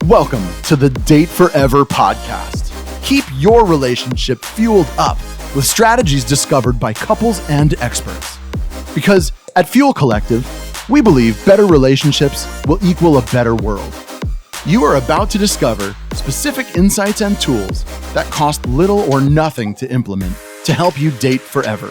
Welcome to the Date Forever podcast. Keep your relationship fueled up with strategies discovered by couples and experts. Because at Fuel Collective, we believe better relationships will equal a better world. You are about to discover specific insights and tools that cost little or nothing to implement to help you date forever.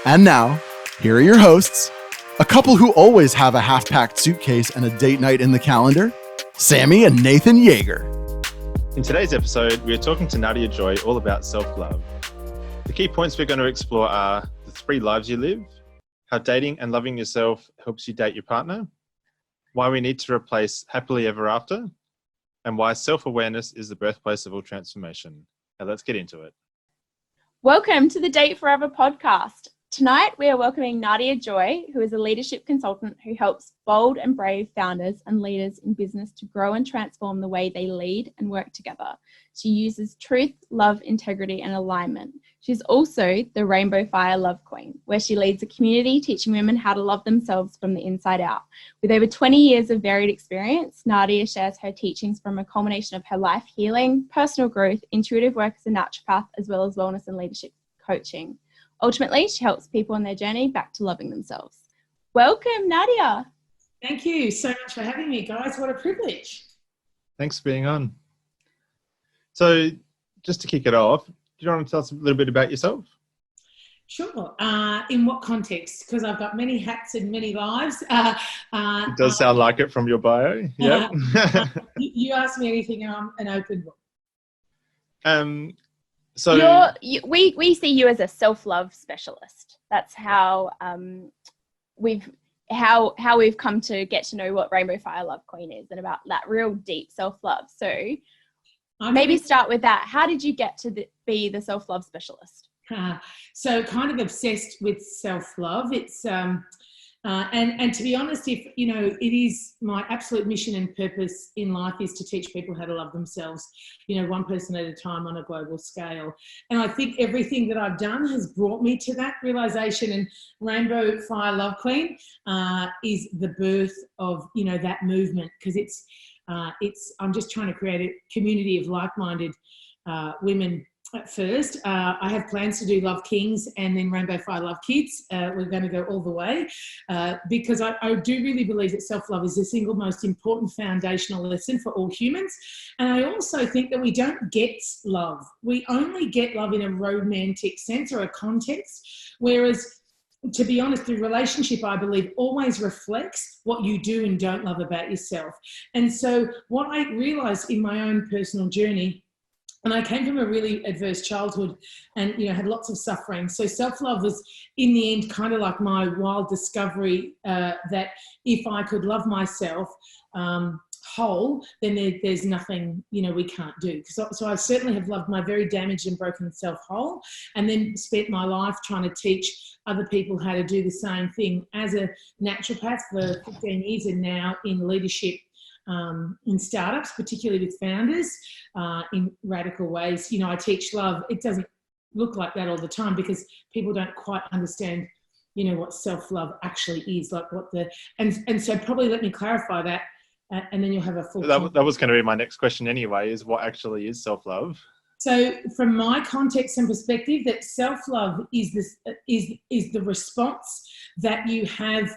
And now, here are your hosts, a couple who always have a half-packed suitcase and a date night in the calendar, Sammy and Nathan Yeager. In today's episode, we are talking to Nardia Joy all about self-love. The key points we're going to explore are the 3 lives you live, how dating and loving yourself helps you date your partner, why we need to replace happily ever after, and why self-awareness is the birthplace of all transformation. Now let's get into it. Welcome to the Date Forever podcast. Tonight, we are welcoming Nardia Joy, who is a leadership consultant who helps bold and brave founders and leaders in business to grow and transform the way they lead and work together. She uses truth, love, integrity, and alignment. She's also the Rainbow Fire Love Queen, where she leads a community teaching women how to love themselves from the inside out. With over 20 years of varied experience, Nardia shares her teachings from a culmination of her life healing, personal growth, intuitive work as a naturopath, as well as wellness and leadership coaching. Ultimately, she helps people on their journey back to loving themselves. Welcome, Nardia. Thank you so much for having me, guys. What a privilege. Thanks for being on. So just to kick it off, do you want to tell us a little bit about yourself? Sure. In what context? Because I've got many hats and many lives. It does sound like it from your bio. Yeah. You ask me anything, I'm an open book. So we see you as a self-love specialist. That's how we've come to get to know what Rainbow Fire Love Queen is and about that real deep self-love. So maybe start with that. How did you get to be the self-love specialist? So kind of obsessed with self-love. It's and to be honest, if it is my absolute mission and purpose in life is to teach people how to love themselves, one person at a time on a global scale. And I think everything that I've done has brought me to that realization. And Rainbow Fire Love Queen is the birth of that movement, because it's I'm just trying to create a community of like-minded women. At first, I have plans to do Love Kings and then Rainbow Fire Love Kids. We're going to go all the way because I do really believe that self-love is the single most important foundational lesson for all humans. And I also think that we don't get love. We only get love in a romantic sense or a context, whereas, to be honest, the relationship, I believe, always reflects what you do and don't love about yourself. And so what I realized in my own personal journey, and I came from a really adverse childhood and, had lots of suffering. So self-love was, in the end, kind of like my wild discovery that if I could love myself whole, then there's nothing, we can't do. So I certainly have loved my very damaged and broken self whole, and then spent my life trying to teach other people how to do the same thing as a naturopath for 15 years and now in leadership in startups, particularly with founders, in radical ways. I teach love. It doesn't look like that all the time because people don't quite understand, what self-love actually is, like and so probably let me clarify that, and then you'll have a full. That was going to be my next question anyway, is what actually is self-love? So from my context and perspective, that self-love is the response that you have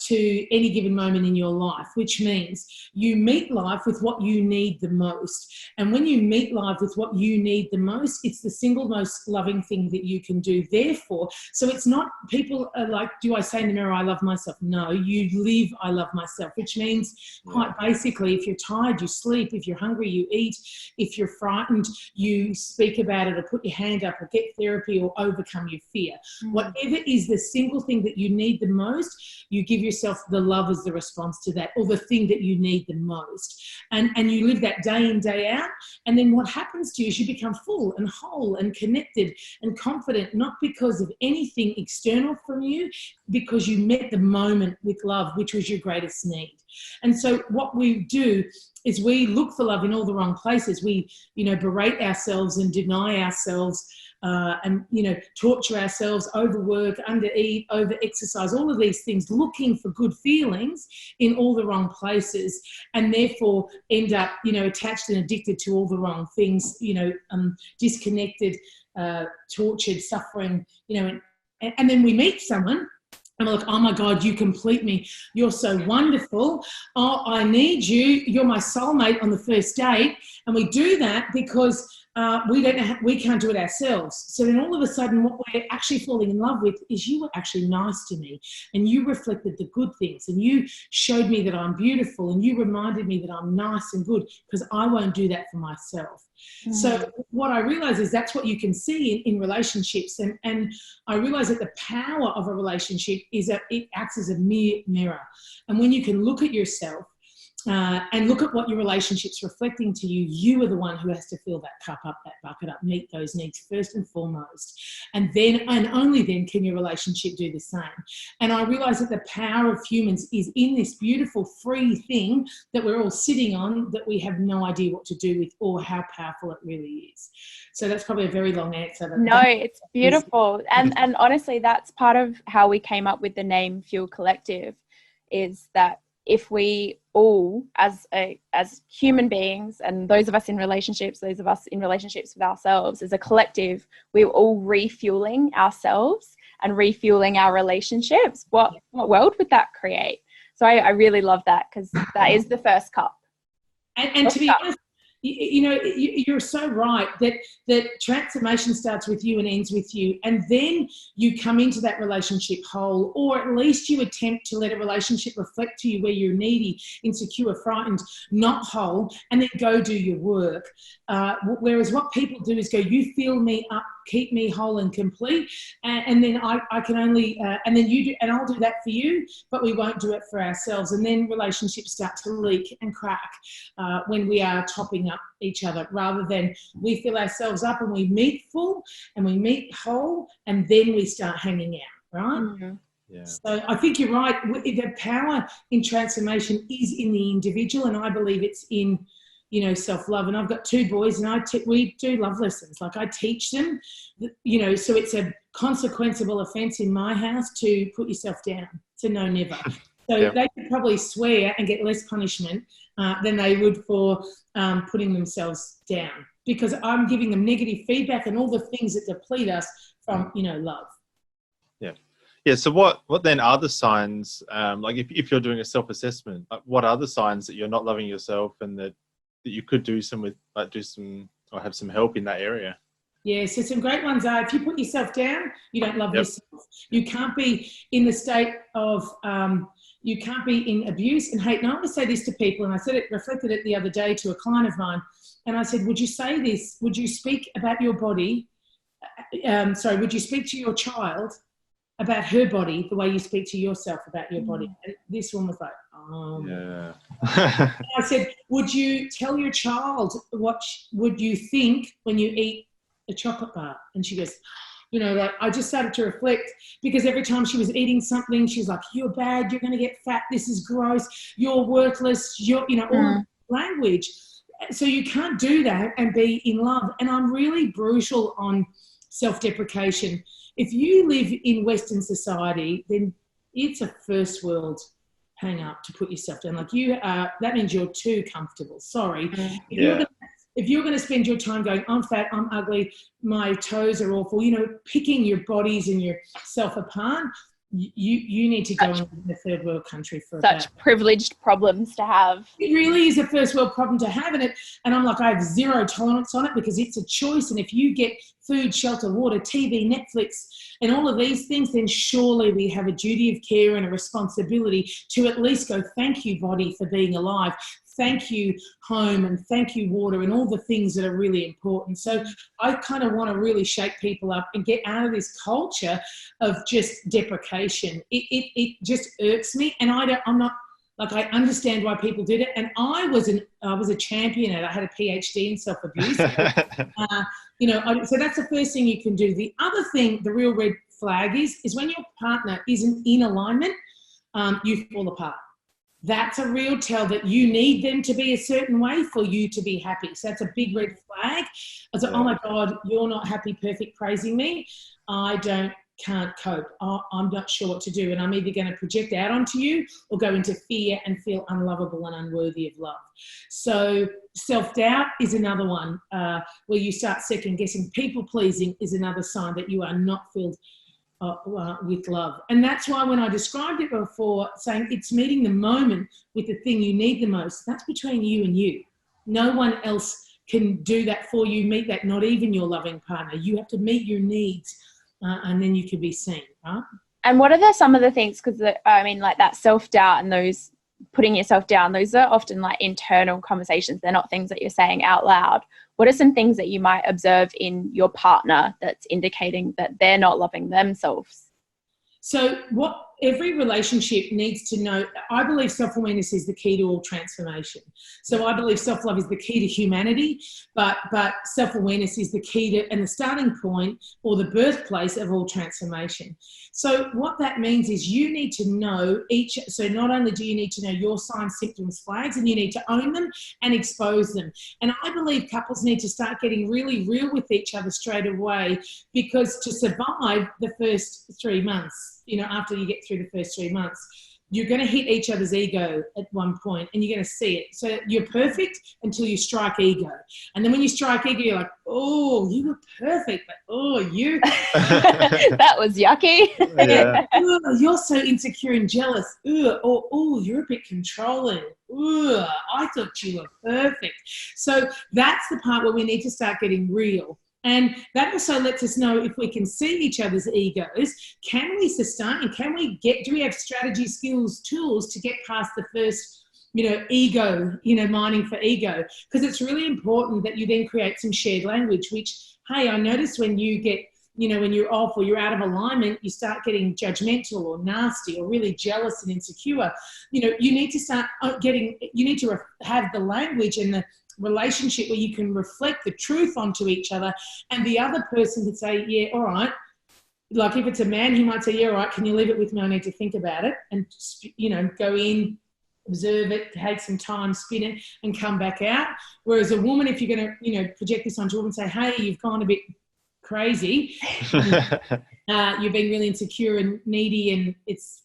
to any given moment in your life, which means you meet life with what you need the most. And when you meet life with what you need the most, it's the single most loving thing that you can do. Therefore, so it's not, people are like, do I say in the mirror, I love myself? No, you live, I love myself, which means quite basically, if you're tired, you sleep. If you're hungry, you eat. If you're frightened, you speak about it or put your hand up or get therapy or overcome your fear. Whatever is the single thing that you need the most, you give yourself the love as the response to that, or the thing that you need the most. And you live that day in, day out. And then what happens to you is you become full and whole and connected and confident, not because of anything external from you, because you met the moment with love, which was your greatest need. And so what we do is we look for love in all the wrong places. We, berate ourselves and deny ourselves and, torture ourselves, overwork, undereat, over-exercise, all of these things, looking for good feelings in all the wrong places, and therefore end up, attached and addicted to all the wrong things, disconnected, tortured, suffering, and then we meet someone and we're like, oh my God, you complete me. You're so wonderful. Oh, I need you. You're my soulmate on the first date. And we do that because we can't do it ourselves. So then all of a sudden what we're actually falling in love with is you were actually nice to me, and you reflected the good things, and you showed me that I'm beautiful, and you reminded me that I'm nice and good, because I won't do that for myself. Mm. So what I realize is that's what you can see in relationships. And I realize that the power of a relationship is that it acts as a mirror. And when you can look at yourself, and look at what your relationship's reflecting to you, you are the one who has to fill that cup up, that bucket up, meet those needs first and foremost. And then, and only then, can your relationship do the same. And I realise that the power of humans is in this beautiful free thing that we're all sitting on, that we have no idea what to do with or how powerful it really is. So that's probably a very long answer. No, it's beautiful. And honestly, that's part of how we came up with the name Fuel Collective, is that if we all, as human beings, and those of us in relationships, those of us in relationships with ourselves, as a collective, we're all refueling ourselves and refueling our relationships. What world would that create? So I really love that, because that is the first cup. And to be honest, you're so right that transformation starts with you and ends with you, and then you come into that relationship whole, or at least you attempt to let a relationship reflect to you where you're needy, insecure, frightened, not whole, and then go do your work. Whereas what people do is go, you fill me up, keep me whole and complete, and then I can only, and then you do, and I'll do that for you, but we won't do it for ourselves. And then relationships start to leak and crack when we are topping up each other, rather than we fill ourselves up and we meet full and we meet whole, and then we start hanging out, right? Mm-hmm. Yeah. So I think you're right. The power in transformation is in the individual, and I believe it's in, self-love. And I've got two boys, and we do love lessons. Like, I teach them, so it's a consequenceable offence in my house to put yourself down, to no, never. So yeah. They could probably swear and get less punishment than they would for putting themselves down, because I'm giving them negative feedback and all the things that deplete us from, love. Yeah. Yeah. So what then are the signs, like if you're doing a self-assessment, what are the signs that you're not loving yourself, and that you could do some with, like, or have some help in that area? Yeah, so some great ones are, if you put yourself down, you don't love yourself. You can't be in the state of, you can't be in abuse and hate. And I always say this to people, and I reflected it the other day to a client of mine, and I said, would you say this? Would you speak about your body? Would you speak to your child about her body the way you speak to yourself about your body? And this one was like, yeah. I said, would you tell your child what would you think when you eat a chocolate bar? And she goes, I just started to reflect, because every time she was eating something, she's like, you're bad, you're going to get fat, this is gross, you're worthless, all the language. So you can't do that and be in love. And I'm really brutal on self-deprecation. If you live in Western society, then it's a first world hang up to put yourself down. Like, that means you're too comfortable. Sorry. If you're going to spend your time going, I'm fat, I'm ugly, my toes are awful, picking your bodies and yourself apart, you need to go into the third world country for such privileged problems to have. It really is a first world problem to have, and I'm like, I have zero tolerance on it, because it's a choice. And if you get food, shelter, water, TV, Netflix, and all of these things, then surely we have a duty of care and a responsibility to at least go, thank you, body, for being alive. Thank you, home, and thank you, water, and all the things that are really important. So I kind of want to really shake people up and get out of this culture of just deprecation. It just irks me, and I'm not, like, I understand why people did it, and I was a champion at it. I had a PhD in self-abuse. So that's the first thing you can do. The other thing, the real red flag is when your partner isn't in alignment, you fall apart. that's a real tell that you need them to be a certain way for you to be happy. So that's a big red flag. I said, oh my God, you're not happy, perfect, praising me. Can't cope. I'm not sure what to do. And I'm either going to project out onto you or go into fear and feel unlovable and unworthy of love. So self-doubt is another one where you start second guessing. People pleasing is another sign that you are not filled with love. And that's why when I described it before, saying it's meeting the moment with the thing you need the most, that's between you and you. No one else can do that for you, meet that, not even your loving partner. You have to meet your needs and then you can be seen, right? And what are some of the things, because I mean, like that self-doubt and those putting yourself down, those are often like internal conversations. They're not things that you're saying out loud. What are some things that you might observe in your partner that's indicating that they're not loving themselves? So what every relationship needs to know, I believe self-awareness is the key to all transformation. So I believe self-love is the key to humanity, but self-awareness is the key to, and the starting point or the birthplace of all transformation. So what that means is you need to know so not only do you need to know your signs, symptoms, flags, and you need to own them and expose them. And I believe couples need to start getting really real with each other straight away, because to survive the first 3 months, after you get through the first 3 months, you're going to hit each other's ego at one point and you're going to see it. So you're perfect until you strike ego. And then when you strike ego, you're like, oh, you were perfect, but oh, you. That was yucky. Yeah. Oh, you're so insecure and jealous. Or, oh, you're a bit controlling. I thought you were perfect. So that's the part where we need to start getting real. And that also lets us know if we can see each other's egos, can we sustain, do we have strategy, skills, tools to get past the first, ego, mining for ego? Because it's really important that you then create some shared language, which, hey, I notice when you get, when you're off or you're out of alignment, you start getting judgmental or nasty or really jealous and insecure. You need to start have the language and the relationship where you can reflect the truth onto each other, and the other person can say, yeah, all right. Like if it's a man, he might say, yeah, all right, can you leave it with me? I need to think about it, and go in, observe it, take some time, spin it, and come back out. Whereas a woman, if you're going to project this onto a woman, say, hey, you've gone a bit crazy. You're being really insecure and needy, and it's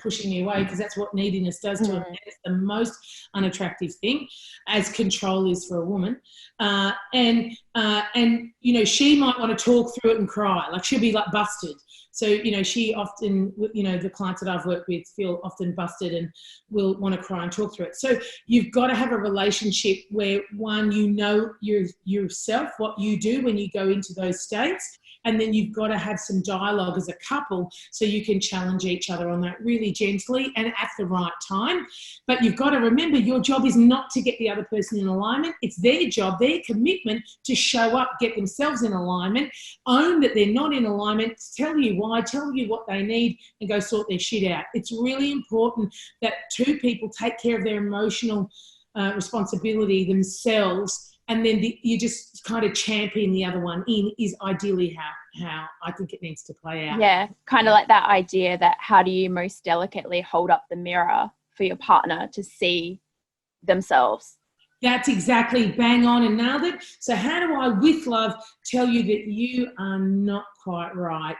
pushing you away, because that's what neediness does to a man. It's the most unattractive thing, as control is for a woman. And she might want to talk through it and cry, like she'll be like busted. So she often, the clients that I've worked with feel often busted and will want to cry and talk through it. So you've got to have a relationship where one, yourself, what you do when you go into those states. And then you've got to have some dialogue as a couple so you can challenge each other on that really gently and at the right time. But you've got to remember, your job is not to get the other person in alignment. It's their job, their commitment to show up, get themselves in alignment, own that they're not in alignment, tell you why, tell you what they need, and go sort their shit out. It's really important that two people take care of their emotional responsibility themselves, and then you just kind of champion the other one in, is ideally how I think it needs to play out. Yeah, kind of like that idea that how do you most delicately hold up the mirror for your partner to see themselves? That's exactly bang on and nailed it. So how do I, with love, tell you that you are not quite right?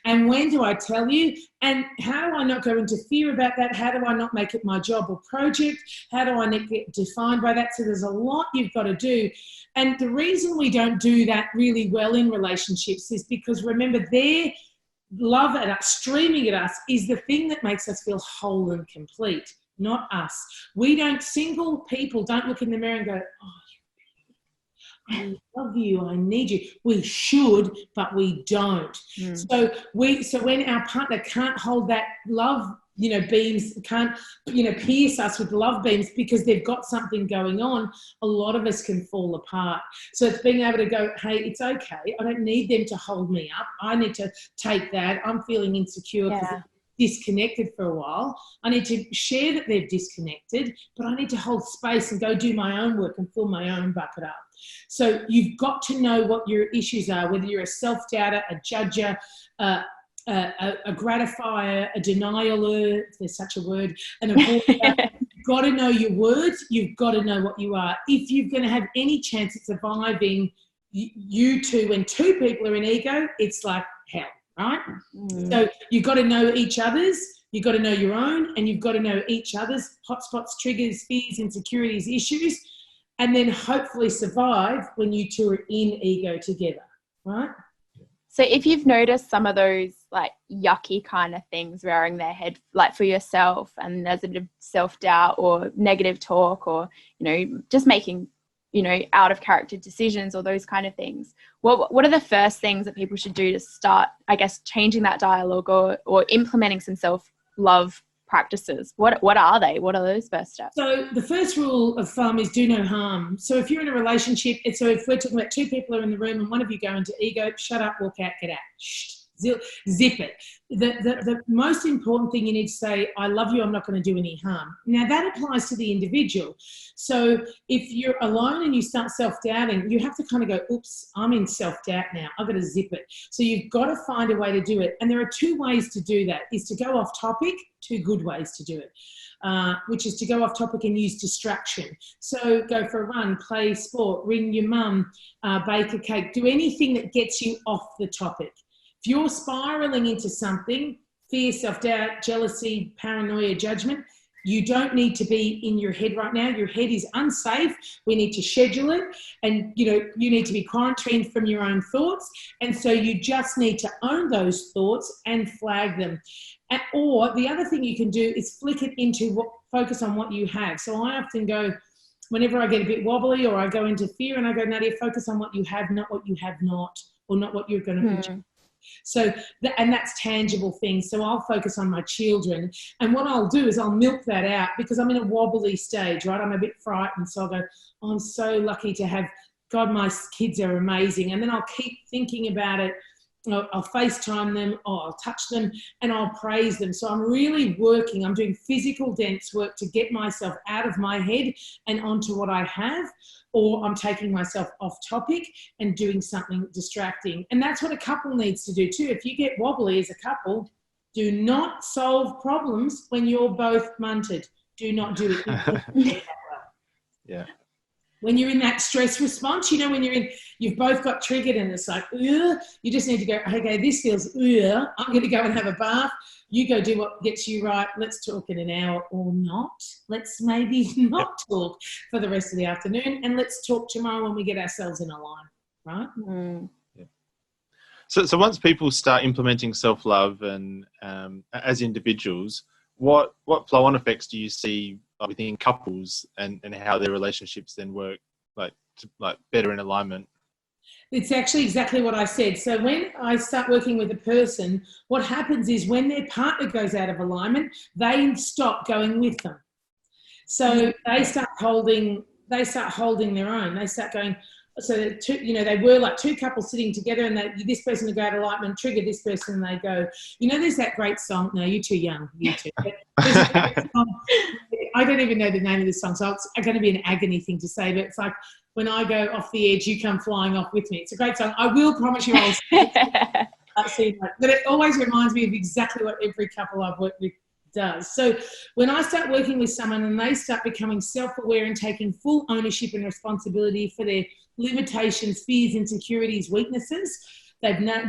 And when do I tell you? And how do I not go into fear about that? How do I not make it my job or project? How do I not get defined by that? So there's a lot you've got to do. And the reason we don't do that really well in relationships is because, remember, their love at us, streaming at us, is the thing that makes us feel whole and complete. Not us. Single people don't look in the mirror and go, oh, I love you, I need you. We should, but we don't. So when our partner can't hold that love, beams, can't, pierce us with love beams because they've got something going on, a lot of us can fall apart. So it's being able to go, hey, it's okay. I don't need them to hold me up. I need to take that. I'm feeling insecure because disconnected for a while. I need to share that they've disconnected, but I need to hold space and go do my own work and fill my own bucket up. So you've got to know what your issues are, whether you're a self-doubter, a judger, a gratifier, a denialer, if there's such a word, an avoider. You've got to know your words. You've got to know what you are. If you're going to have any chance of surviving you two, when two people are in ego, it's like hell, right? So you've got to know each other's. You've got to know your own, and you've got to know each other's hotspots, triggers, fears, insecurities, issues, and then hopefully survive when you two are in ego together, right? So if you've noticed some of those like yucky kind of things rearing their head, like for yourself, and there's a bit of self-doubt or negative talk, or, you know, just making, you know, out of character decisions or those kind of things, what are the first things that people should do to start, I guess, changing that dialogue or implementing some self-love practices? What are they? What are those first steps? So the first rule of thumb is do no harm. So if you're in a relationship, so if we're talking about two people are in the room and one of you go into ego, shut up, walk out, get out. Shh. Zip it. The most important thing you need to say, I love you, I'm not going to do any harm. Now that applies to the individual. So if you're alone and you start self-doubting, you have to kind of go, oops, I'm in self-doubt now. I've got to zip it. So you've got to find a way to do it. And there are two ways to do that, is to go off topic, two good ways to do it. Which is to go off topic and use distraction. So go for a run, play sport, ring your mum, bake a cake, do anything that gets you off the topic. If you're spiraling into something, fear, self-doubt, jealousy, paranoia, judgment, you don't need to be in your head right now. Your head is unsafe. We need to schedule it. And, you know, you need to be quarantined from your own thoughts. And so you just need to own those thoughts and flag them. Or the other thing you can do is flick it into focus on what you have. So I often go, whenever I get a bit wobbly or I go into fear, and I go, Nadia, focus on what you have, not what you have not, or not what you're going to project. So, and that's tangible things. So I'll focus on my children. And what I'll do is I'll milk that out because I'm in a wobbly stage, right? I'm a bit frightened. So I'll go, oh, I'm so lucky to have, God, my kids are amazing. And then I'll keep thinking about it. I'll FaceTime them, or I'll touch them, and I'll praise them. So I'm really working. I'm doing physical dance work to get myself out of my head and onto what I have, or I'm taking myself off topic and doing something distracting. And that's what a couple needs to do too. If you get wobbly as a couple, do not solve problems when you're both munted. Do not do it. Yeah. When you're in that stress response, you know, when you've both got triggered and it's like, ugh, you just need to go, okay, this feels, ugh, I'm going to go and have a bath. You go do what gets you right. Let's talk in an hour or not. Let's maybe not talk for the rest of the afternoon, and let's talk tomorrow when we get ourselves in a line, right? Yeah. So once people start implementing self-love and as individuals, what flow-on effects do you see within couples and how their relationships then work like better in alignment? It's actually exactly what I said. So when I start working with a person, what happens is when their partner goes out of alignment, they stop going with them. So they start holding their own. They start going, so they were like two couples sitting together, and this person would go out of alignment, trigger this person, and they go, there's that great song. No, you're too young, you two. I don't even know the name of the song, so it's going to be an agony thing to say, but it's like, when I go off the edge, you come flying off with me. It's a great song. I will promise you I'll see that. But it always reminds me of exactly what every couple I've worked with does. So when I start working with someone and they start becoming self-aware and taking full ownership and responsibility for their limitations, fears, insecurities, weaknesses,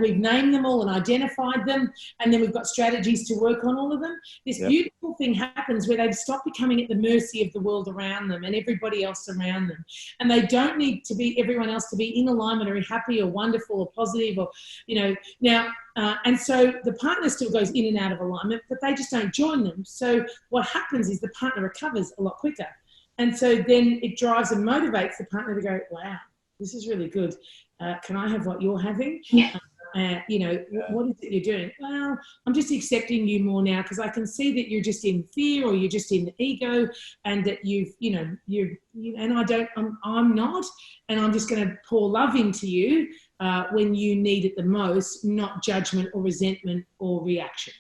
we've named them all and identified them, and then we've got strategies to work on all of them. This beautiful thing happens where they stop becoming at the mercy of the world around them and everybody else around them. And they don't need to be everyone else to be in alignment or happy or wonderful or positive or, and so the partner still goes in and out of alignment, but they just don't join them. So what happens is the partner recovers a lot quicker. And so then it drives and motivates the partner to go, wow, this is really good. Can I have what you're having? Yeah. What is it you're doing? Well, I'm just accepting you more now because I can see that you're just in fear or you're just in ego, and that I'm not, and I'm just going to pour love into you when you need it the most, not judgment or resentment or reaction.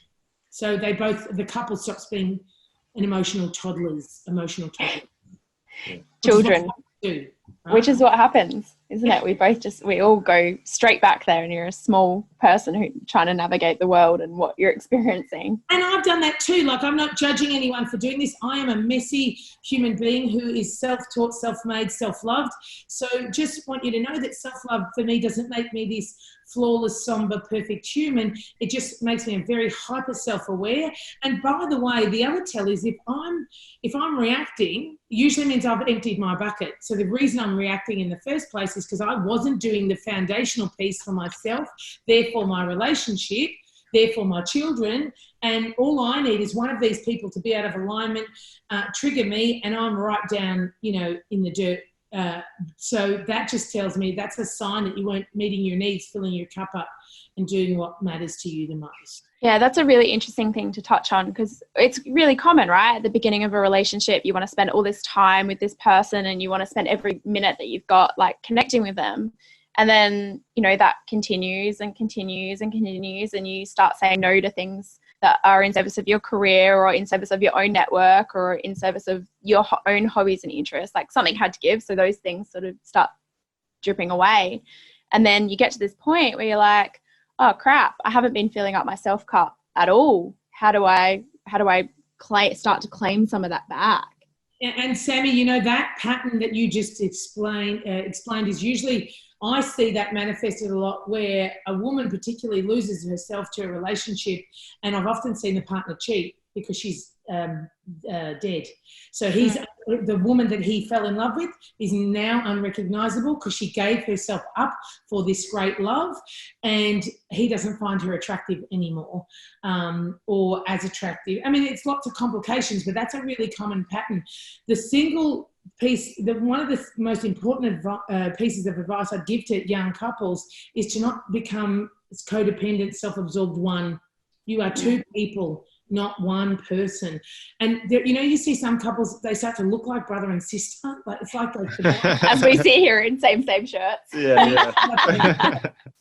So the couple stops being emotional toddlers. Children. Right? Which is what happens. isn't it? We all go straight back there, and you're a small person who trying to navigate the world and what you're experiencing. And I've done that too. Like, I'm not judging anyone for doing this. I am a messy human being who is self-taught, self-made, self-loved. So just want you to know that self-love for me doesn't make me this flawless, somber, perfect human. It just makes me a very hyper self-aware. And by the way, the other tell is if I'm reacting, usually means I've emptied my bucket. So the reason I'm reacting in the first place is because I wasn't doing the foundational piece for myself, therefore my relationship, therefore my children. And all I need is one of these people to be out of alignment, trigger me, and I'm right down, in the dirt. So that just tells me that's a sign that you weren't meeting your needs, filling your cup up and doing what matters to you the most. Yeah, that's a really interesting thing to touch on, because it's really common, right? At the beginning of a relationship, you want to spend all this time with this person and you want to spend every minute that you've got like connecting with them. And then, that continues and continues and continues, and you start saying no to things that are in service of your career or in service of your own network or in service of your own hobbies and interests. Like, something had to give, so those things sort of start dripping away. And then you get to this point where you're like, oh crap, I haven't been filling up my self cup at all. How do I start to claim some of that back? And Sammy, that pattern that you just explained is usually, I see that manifested a lot where a woman particularly loses herself to a relationship, and I've often seen the partner cheat because she's dead. So the woman that he fell in love with is now unrecognizable because she gave herself up for this great love, and he doesn't find her attractive anymore, or as attractive. I mean, it's lots of complications, but that's a really common pattern. The single piece, one of the most important pieces of advice I give to young couples is to not become codependent, self-absorbed one. You are two people, not one person. And you see some couples, they start to look like brother and sister. Like, it's like as we see here in same shirts. Yeah.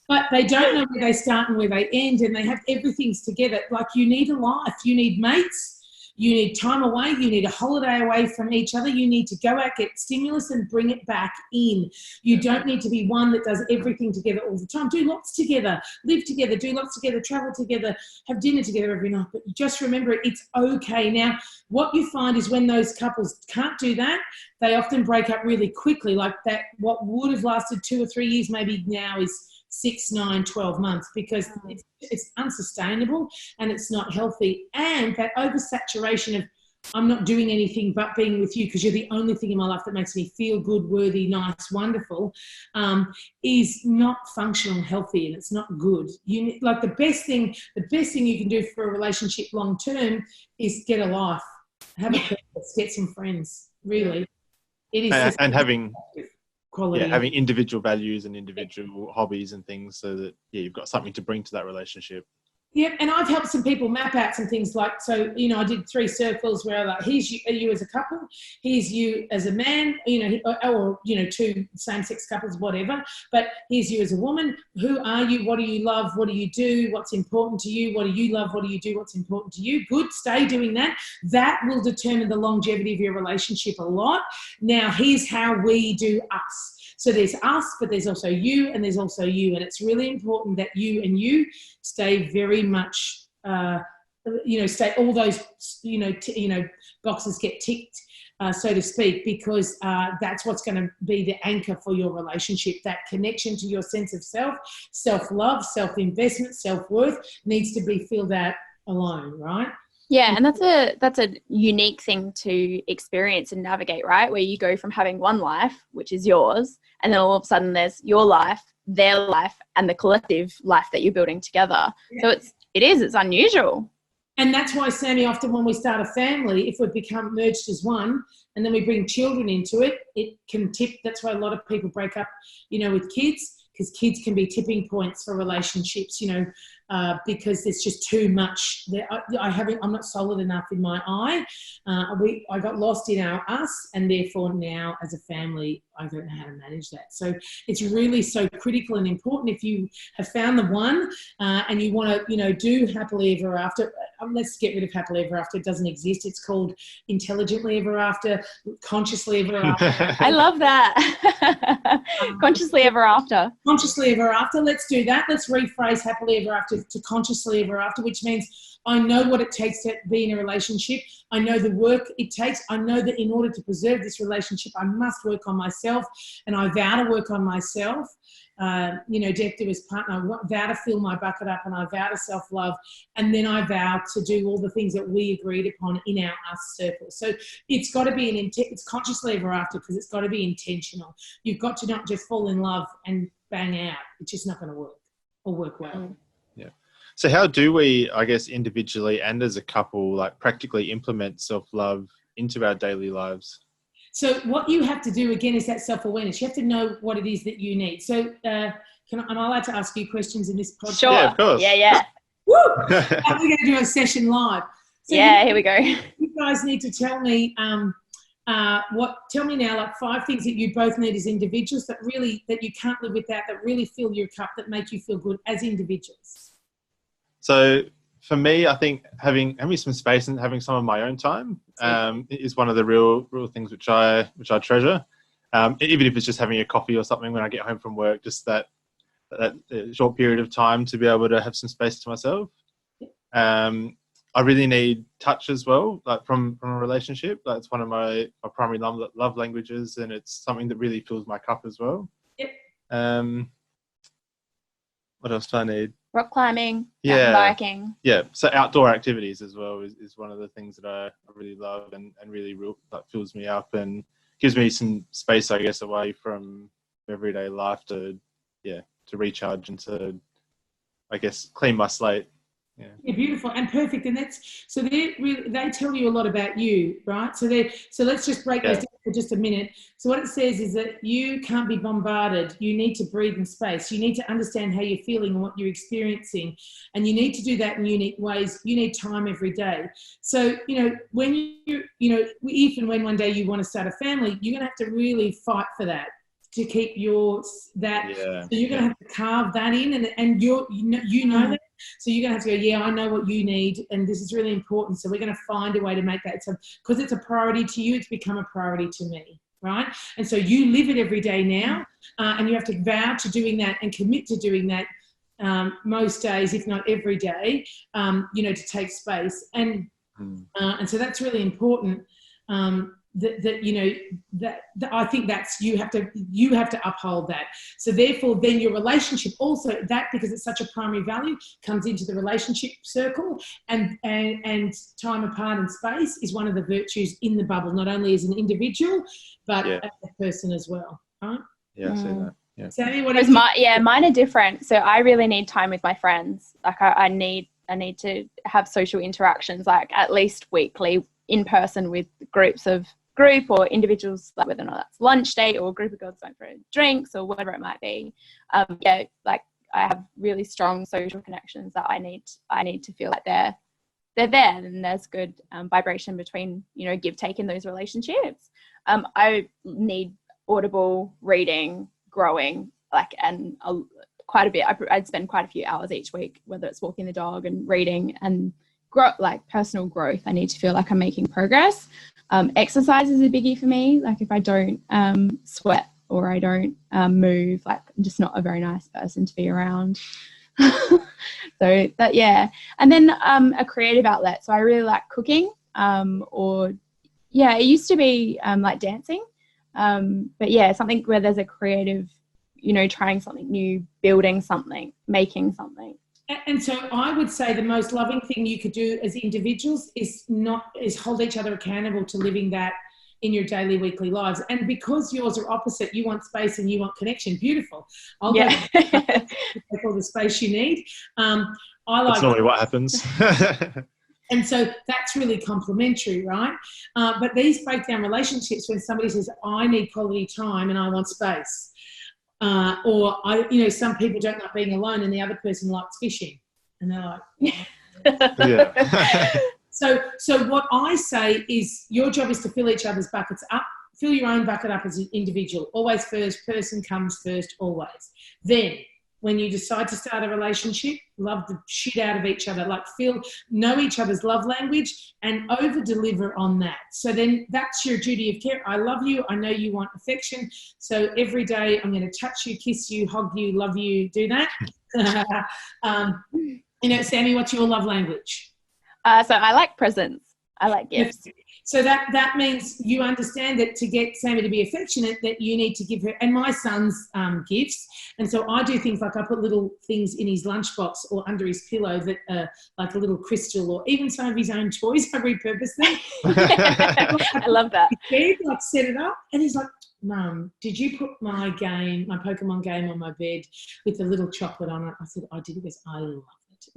But they don't know where they start and where they end, and they have everything's together. Like, you need a life, you need mates, you need time away, you need a holiday away from each other, you need to go out, get stimulus and bring it back in. You don't need to be one that does everything together all the time. Do lots together, live together, do lots together, travel together, have dinner together every night. But just remember, it's okay. Now, what you find is when those couples can't do that, they often break up really quickly. Like that, what would have lasted 2 or 3 years maybe now is 6, 9, 12 months, because it's unsustainable and it's not healthy. And that oversaturation of I'm not doing anything but being with you because you're the only thing in my life that makes me feel good, worthy, nice, wonderful, is not functional, healthy, and it's not good. The best thing you can do for a relationship long term is get a life, have a purpose, get some friends. Really, it is. And having quality. Having individual values and individual hobbies and things, so that you've got something to bring to that relationship. Yeah, and I've helped some people map out some things like, so, I did 3 circles where like, here's you as a couple, here's you as a man, or 2 same-sex couples, whatever, but here's you as a woman. Who are you? What do you love? What do you do? What's important to you? What do you love? What do you do? What's important to you? Good, stay doing that. That will determine the longevity of your relationship a lot. Now, here's how we do us. So there's us, but there's also you, and there's also you. And it's really important that you and you stay very much, stay all those, boxes get ticked, so to speak, because that's what's going to be the anchor for your relationship. That connection to your sense of self, self-love, self-investment, self-worth needs to be filled out alone, right? Yeah, and that's a unique thing to experience and navigate, right? Where you go from having one life, which is yours, and then all of a sudden there's your life, their life, and the collective life that you're building together. Yeah. So it's unusual. And that's why, Sammy, often when we start a family, if we become merged as one, and then we bring children into it, it can tip. That's why a lot of people break up, with kids, because kids can be tipping points for relationships. because there's just too much. I'm not solid enough in my eye. I got lost in our us, and therefore now as a family, I don't know how to manage that. So it's really so critical and important. If you have found the one and you want to, do happily ever after, let's get rid of happily ever after. It doesn't exist. It's called intelligently ever after, consciously ever after. I love that. Consciously ever after. Consciously ever after. Let's do that. Let's rephrase happily ever after to consciously ever after, which means I know what it takes to be in a relationship. I know the work it takes. I know that in order to preserve this relationship, I must work on myself, and I vow to work on myself. Death to his partner, I vow to fill my bucket up, and I vow to self-love, and then I vow to do all the things that we agreed upon in our us circle. So it's got to be it's consciously ever after, because it's got to be intentional. You've got to not just fall in love and bang out. It's just not going to work or work well. Yeah. So how do we, I guess, individually and as a couple, like practically implement self-love into our daily lives? So what you have to do, again, is that self-awareness. You have to know what it is that you need. So am I allowed to ask you questions in this podcast? Sure. Yeah, of course. Yeah. Woo! We're going to do a session live. So here we go. You guys need to tell me tell me now, like 5 things that you both need as individuals that you can't live without, that really fill your cup, that make you feel good as individuals. So for me, I think having some space and having some of my own time is one of the real things which I treasure. Even if it's just having a coffee or something when I get home from work, just that short period of time to be able to have some space to myself. I really need touch as well, like from a relationship. That's one of my primary love languages, and it's something that really fills my cup as well. Yep. What else do I need? Rock climbing, mountain biking. Yeah, so outdoor activities as well is one of the things that I really love and really fills me up and gives me some space, I guess, away from everyday life to recharge and to, I guess, clean my slate. Yeah, beautiful and perfect. And they tell you a lot about you, right? So let's just break those down for just a minute. So what it says is that you can't be bombarded. You need to breathe in space. You need to understand how you're feeling and what you're experiencing, and you need to do that in unique ways. You need time every day. So when if and when one day you want to start a family, you're going to have to really fight for that, to keep so you're going to have to carve that in, and you know that. So you're going to have to go, I know what you need, and this is really important. So we're going to find a way to make that, because it's a priority to you, it's become a priority to me, right? And so you live it every day now, and you have to vow to doing that and commit to doing that most days, if not every day, to take space. And so that's really important. I think that's you have to uphold that. So therefore, then your relationship also, that because it's such a primary value, comes into the relationship circle, and time apart and space is one of the virtues in the bubble, not only as an individual but as a person as well. Right? Yeah, I see that. Yeah. Sammy, mine are different. So I really need time with my friends. Like I need to have social interactions, like at least weekly in person with group or individuals, like whether or not that's lunch date or a group of girls going for drinks or whatever it might be. Like I have really strong social connections that I need to feel like they're there, and there's good vibration between give take in those relationships. I need audible reading, growing, and quite a bit. I'd spend quite a few hours each week, whether it's walking the dog and reading and personal growth. I need to feel like I'm making progress. Exercise is a biggie for me. Like if I don't sweat or I don't move, like I'm just not a very nice person to be around. So that, and then a creative outlet. So I really like cooking, it used to be like dancing, but something where there's a creative, trying something new, building something, making something. And so I would say the most loving thing you could do as individuals is hold each other accountable to living that in your daily, weekly lives. And because yours are opposite, you want space and you want connection. Beautiful. I'll go take all the space you need. That's normally what happens. And so that's really complementary, right? But these breakdown relationships when somebody says, I need quality time and I want space. Some people don't like being alone and the other person likes fishing. And they're like, Yeah. So what I say is your job is to fill each other's buckets up. Fill your own bucket up as an individual. Always first person comes first, always. Then when you decide to start a relationship, love the shit out of each other, like know each other's love language and over deliver on that. So then that's your duty of care. I love you. I know you want affection. So every day I'm going to touch you, kiss you, hug you, love you, do that. Sammy, what's your love language? So I like presents. I like gifts. So that means you understand that to get Sammy to be affectionate, that you need to give her, and my son's gifts. And so I do things like I put little things in his lunchbox or under his pillow that like a little crystal, or even some of his own toys. I repurpose them. I love that. Like set it up, and he's like, Mum, did you put my Pokemon game on my bed with a little chocolate on it? I said, I did. He goes, I love it.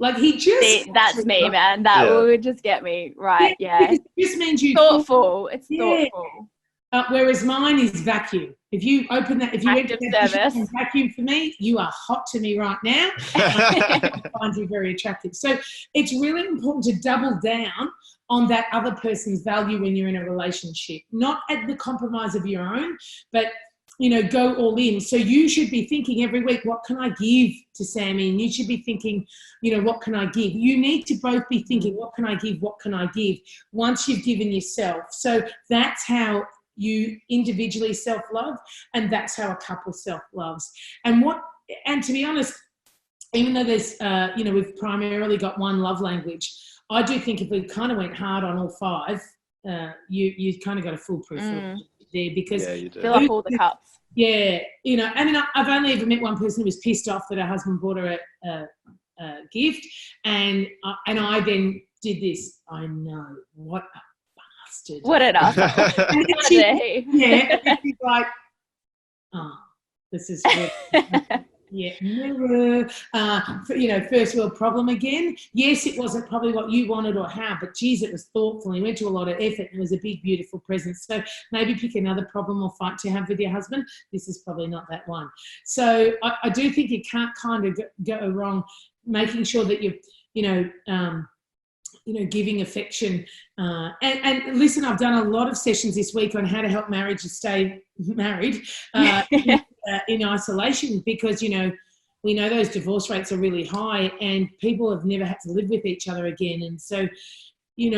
Like he just... See, that's me, man. That would just get me right, yeah. It just means you... Thoughtful. It's thoughtful. Whereas mine is vacuum. If you open that, if you active service and vacuum for me, you are hot to me right now. I find you very attractive. So it's really important to double down on that other person's value when you're in a relationship, not at the compromise of your own, but go all in. So you should be thinking every week, what can I give to Sammy? And you should be thinking, what can I give? You need to both be thinking, what can I give? What can I give? Once you've given yourself. So that's how you individually self-love, and that's how a couple self-loves. And to be honest, even though there's, we've primarily got one love language, I do think if we kind of went hard on all five, you kind of got a foolproof there, because you do. Fill up all the cups. Yeah, and I've only ever met one person who was pissed off that her husband bought her a gift, and I then did this. I know, what a bastard! What an asshole! And she's like, oh, this is good. Yeah, never. First world problem again. Yes, it wasn't probably what you wanted or how, but geez, it was thoughtful. He went to a lot of effort, and it was a big, beautiful present. So maybe pick another problem or fight to have with your husband. This is probably not that one. So I do think you can't kind of go wrong, making sure that giving affection. And listen, I've done a lot of sessions this week on how to help marriages stay married in isolation, because, we know those divorce rates are really high and people have never had to live with each other again. And so,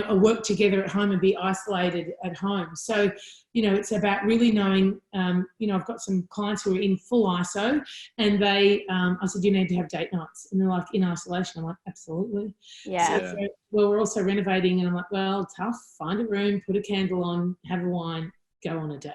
or work together at home and be isolated at home. So, it's about really knowing, I've got some clients who are in full ISO, and I said, you need to have date nights. And they're like, in isolation. I'm like, absolutely. Yeah. So, we're also renovating, and I'm like, well, tough. Find a room, put a candle on, have a wine, go on a date.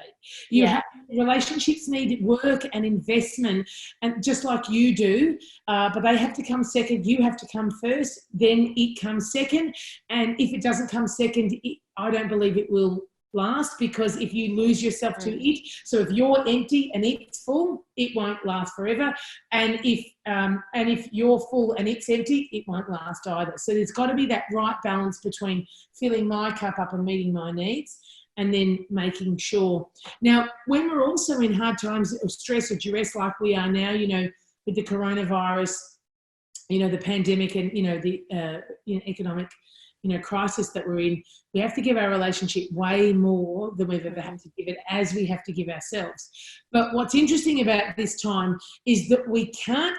Relationships need work and investment, and just like you do, but they have to come second. You have to come first, then it comes second. And if it doesn't come second, I don't believe it will last, because if you lose yourself to it, so if you're empty and it's full, it won't last forever. And if you're full and it's empty, it won't last either. So there's got to be that right balance between filling my cup up and meeting my needs, and then making sure. Now, when we're also in hard times of stress or duress like we are now, with the coronavirus, the pandemic, and, the economic, crisis that we're in, we have to give our relationship way more than we've ever had to give it, as we have to give ourselves. But what's interesting about this time is that we can't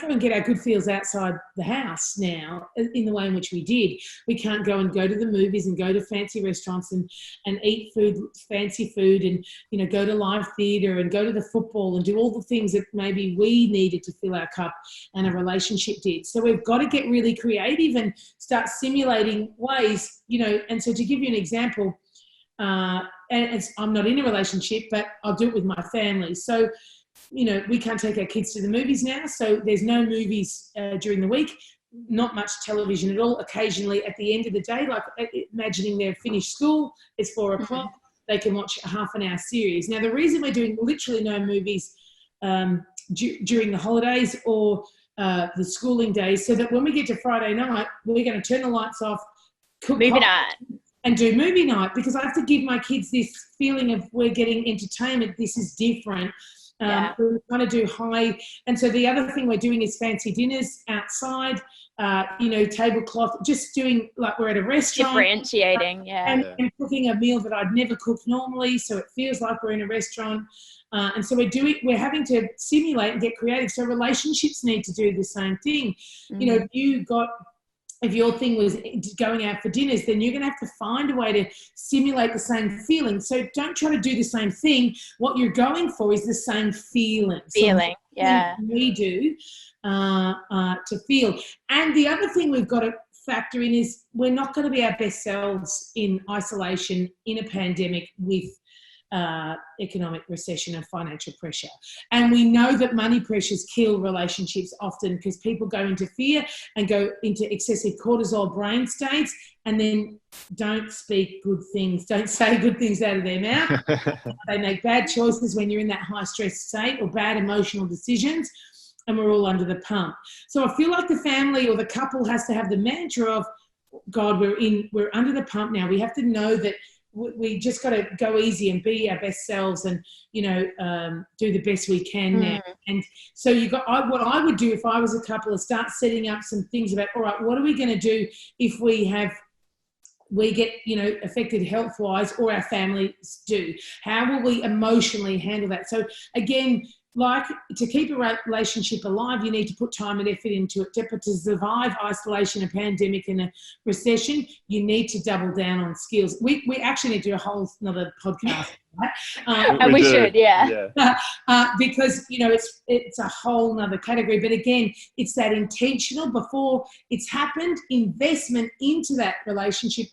go and get our good feels outside the house now in the way in which we did. We can't go to the movies and go to fancy restaurants and eat fancy food, and, go to live theatre and go to the football and do all the things that maybe we needed to fill our cup and a relationship did. So we've got to get really creative and start simulating ways, and so to give you an example, I'm not in a relationship, but I'll do it with my family. So, we can't take our kids to the movies now, so there's no movies during the week, not much television at all. Occasionally at the end of the day, like imagining they've finished school, it's 4 o'clock, they can watch a half an hour series. Now, the reason we're doing literally no movies during the holidays or the schooling days, so that when we get to Friday night, we're going to turn the lights off, cook movie night, and do movie night, because I have to give my kids this feeling of we're getting entertainment. This is different. We're trying to do high, and so the other thing we're doing is fancy dinners outside, tablecloth, just doing like we're at a restaurant. Differentiating, and cooking a meal that I'd never cooked normally, so it feels like we're in a restaurant. And so we're having to simulate and get creative. So relationships need to do the same thing. If your thing was going out for dinners, then you're going to have to find a way to simulate the same feeling. So don't try to do the same thing. What you're going for is the same feeling. We do to feel. And the other thing we've got to factor in is we're not going to be our best selves in isolation in a pandemic with economic recession and financial pressure. And we know that money pressures kill relationships often because people go into fear and go into excessive cortisol brain states and then don't speak good things, don't say good things out of their mouth. They make bad choices when you're in that high stress state or bad emotional decisions, and we're all under the pump. So I feel like the family or the couple has to have the mantra of, God, we're under the pump now. We have to know that we just got to go easy and be our best selves and, do the best we can now. And so what I would do if I was a couple is start setting up some things about, all right, what are we going to do if we get, affected health-wise or our families do? How will we emotionally handle that? So again, like to keep a relationship alive, you need to put time and effort into it. To survive isolation, a pandemic and a recession, you need to double down on skills. We actually need to do a whole another podcast. Right? And we should, because, it's a whole nother category. But again, it's that intentional before it's happened, investment into that relationship.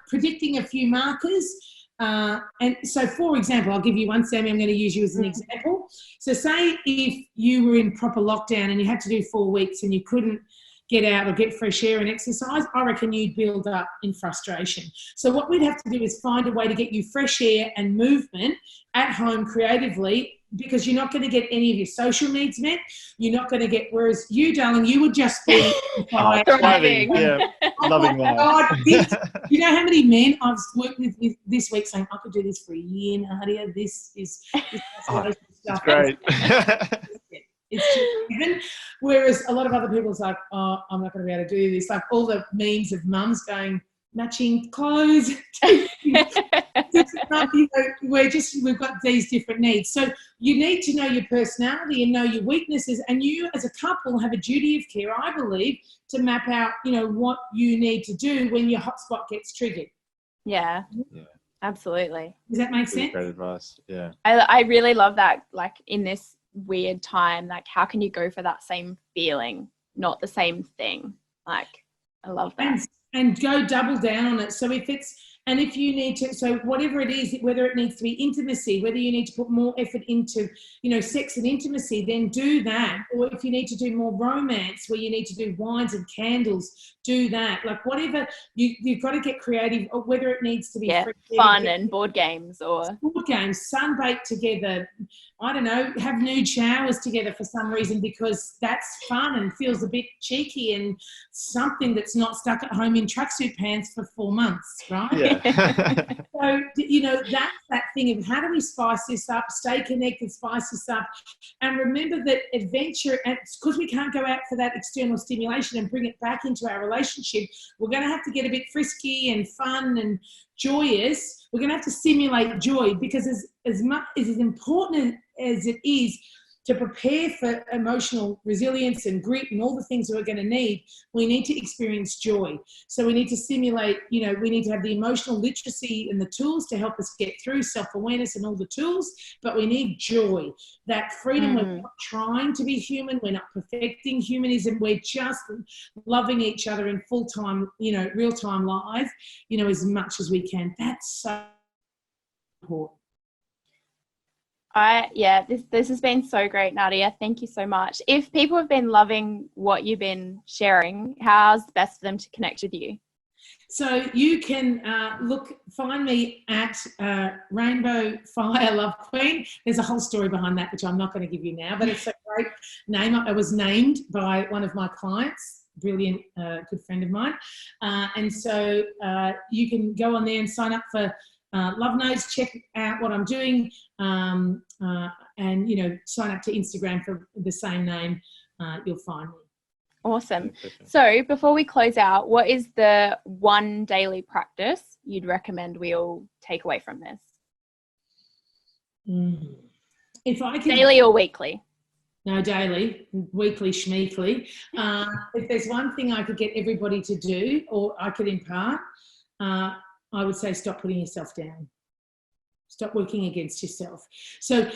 Predicting a few markers. And so, for example, I'll give you one, Sammy, I'm going to use you as an example. So say if you were in proper lockdown and you had to do 4 weeks and you couldn't get out or get fresh air and exercise, I reckon you'd build up in frustration. So what we'd have to do is find a way to get you fresh air and movement at home creatively, because you're not going to get any of your social needs met. You're not going to get, whereas you, darling, you would just be thriving. Loving life. God, you know how many men I've worked with this week saying, I could do this for a year, Nardia. This is stuff. It's great. It's just given. Whereas a lot of other people's like, oh, I'm not going to be able to do this. Like all the memes of mums going, matching clothes. We've got these different needs. So you need to know your personality and know your weaknesses. And you as a couple have a duty of care, I believe, to map out, what you need to do when your hotspot gets triggered. Yeah. Absolutely. Does that make sense? Great advice. Yeah. I really love that. Like in this weird time, like how can you go for that same feeling, not the same thing? Like I love that. And go double down on it. So if you need to, so whatever it is, whether it needs to be intimacy, whether you need to put more effort into, sex and intimacy, then do that. Or if you need to do more romance, where you need to do wines and candles, do that. Like whatever, you've got to get creative, or whether it needs to be fun and board games sunbake together. I don't know, have nude showers together for some reason, because that's fun and feels a bit cheeky and something that's not stuck at home in tracksuit pants for 4 months, right? Yeah. So, that's that thing of how do we spice this up, stay connected, spice this up. And remember that adventure, and because we can't go out for that external stimulation and bring it back into our relationship, we're going to have to get a bit frisky and fun and joyous. We're going to have to simulate joy, because as important as it is to prepare for emotional resilience and grit and all the things we're going to need, we need to experience joy. So we need to simulate, we need to have the emotional literacy and the tools to help us get through self-awareness and all the tools, but we need joy, that freedom. We're not trying to be human. We're not perfecting humanism. We're just loving each other in full-time, real-time live, as much as we can. That's so important. This has been so great, Nardia. Thank you so much. If people have been loving what you've been sharing, how's best for them to connect with you? So you can find me at Rainbow Fire Love Queen. There's a whole story behind that, which I'm not going to give you now, but it's a great name. I was named by one of my clients, brilliant, good friend of mine. And so you can go on there and sign up for love notes, check out what I'm doing, and sign up to Instagram for the same name. You'll find me. Awesome. So before we close out, what is the one daily practice you'd recommend we all take away from this? If I can, daily or weekly? No, daily, weekly, schmeekly. If there's one thing I could get everybody to do, or I could impart, I would say stop putting yourself down. Stop working against yourself. So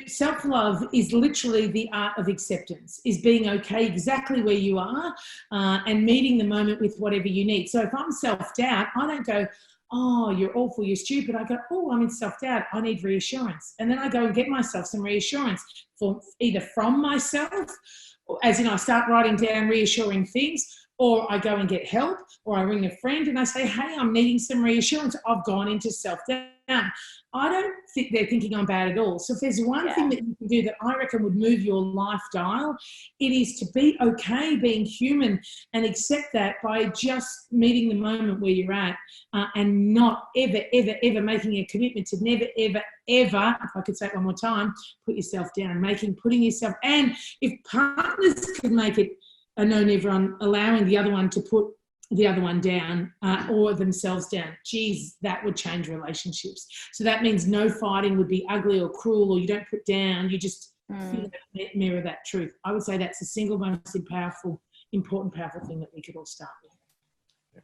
self-love is literally the art of acceptance, is being okay exactly where you are, and meeting the moment with whatever you need. So if I'm self-doubt, I don't go, oh, you're awful, you're stupid. I go, oh, I'm in self-doubt, I need reassurance. And then I go and get myself some reassurance either from myself, as in I start writing down reassuring things, or I go and get help, or I ring a friend and I say, hey, I'm needing some reassurance. I've gone into self-doubt. I don't think they're thinking I'm bad at all. So if there's one thing that you can do that I reckon would move your life dial, it is to be okay being human and accept that by just meeting the moment where you're at, and not ever, ever, ever making a commitment to never, ever, ever, if I could say it one more time, put yourself down, putting yourself, and if partners could make it a no, never on allowing the other one to put the other one down, or themselves down. Geez, that would change relationships. So that means no fighting would be ugly or cruel, or you don't put down, you just mirror that truth. I would say that's the single most important, powerful thing that we could all start with.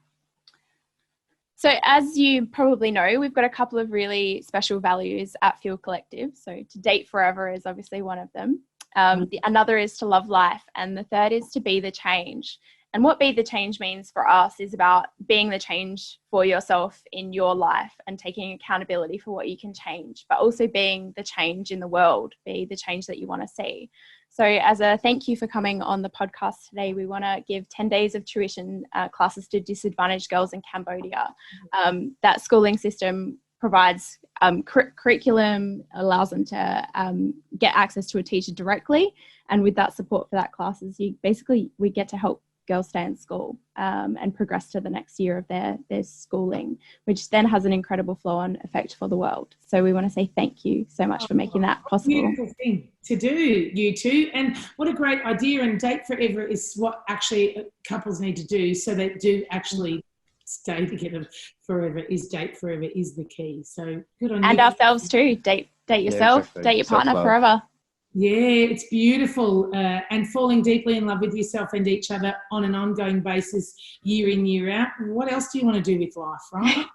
So as you probably know, we've got a couple of really special values at Fuel Collective. So to date forever is obviously one of them. Another is to love life, and the third is to be the change. And what be the change means for us is about being the change for yourself in your life and taking accountability for what you can change, but also being the change in the world, be the change that you want to see. So as a thank you for coming on the podcast today, we want to give 10 days of tuition classes to disadvantaged girls in Cambodia. That schooling system provides curriculum, allows them to get access to a teacher directly. And with that support for that classes, we get to help girls stay in school and progress to the next year of their schooling, which then has an incredible flow-on effect for the world. So we want to say thank you so much for making that possible. Beautiful thing to do, you two. And what a great idea. And Date Forever is what actually couples need to do so they do actually stay together forever. Date forever is the key. So good on you. And ourselves too. Date yourself, exactly. Date your partner forever. Yeah, it's beautiful, and falling deeply in love with yourself and each other on an ongoing basis, year in, year out. What else do you want to do with life, right?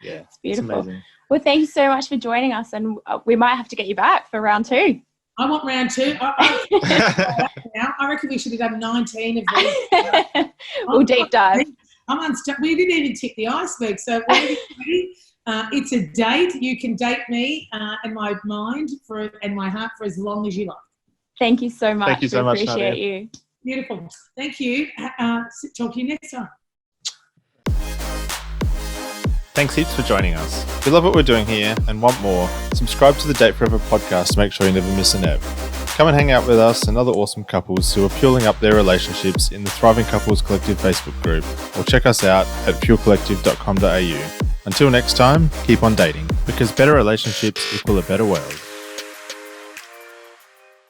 Yeah, it's beautiful. It's amazing. Well, thank you so much for joining us, and we might have to get you back for round 2. I want round 2. I reckon we should have done 19 of these. We'll deep dive. We didn't even tick the iceberg, so we're ready. It's a date. You can date me and my mind and my heart for as long as you like. Thank you so much. Thank you so much, appreciate Nardia. you. Beautiful. Thank you. Talk to you next time. Thanks heaps for joining us. If you love what we're doing here and want more, subscribe to the Date Forever podcast to make sure you never miss an ep. Come and hang out with us and other awesome couples who are fueling up their relationships in the Thriving Couples Collective Facebook group, or check us out at fuelcollective.com.au. Until next time, keep on dating, because better relationships equal a better world.